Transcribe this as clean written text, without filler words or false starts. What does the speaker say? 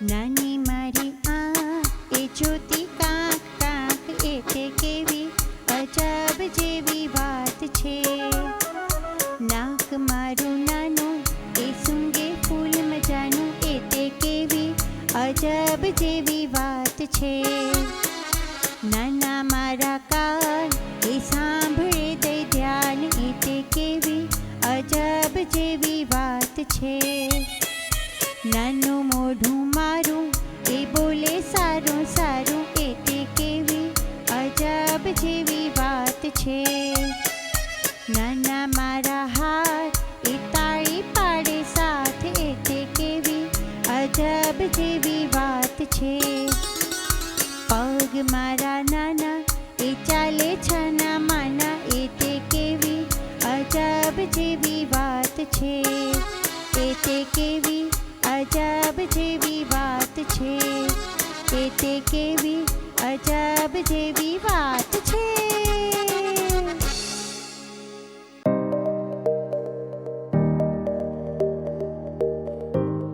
નાની મારી આંખ એ જોતી કાંક કાંક, એ તે કેવી અજબ જેવી વાત છે. નાક મારું નાનું એ સૂંઘે ફૂલ મજાનું, એ તે કેવી અજબ જેવી વાત છે. નાના મારા કાન એ સાંભળે દઈ ધ્યાન, એ તે કેવી અજબ જેવી વાત છે. નાનું મોઢું મારું એ બોલે સારું સારું, એ તે કેવી અજબ જેવી વાત છે. નાના મારા હાથ એ તાળી પાડે સાથ, એ તે કેવી અજબ જેવી વાત છે. પગ મારા નાના એ ચાલે છાના માના, એ તે કેવી અજબ જેવી વાત છે. એ તે કેવી અજબ જેવી વાત છે. એ તે કેવી અજબ જેવી વાત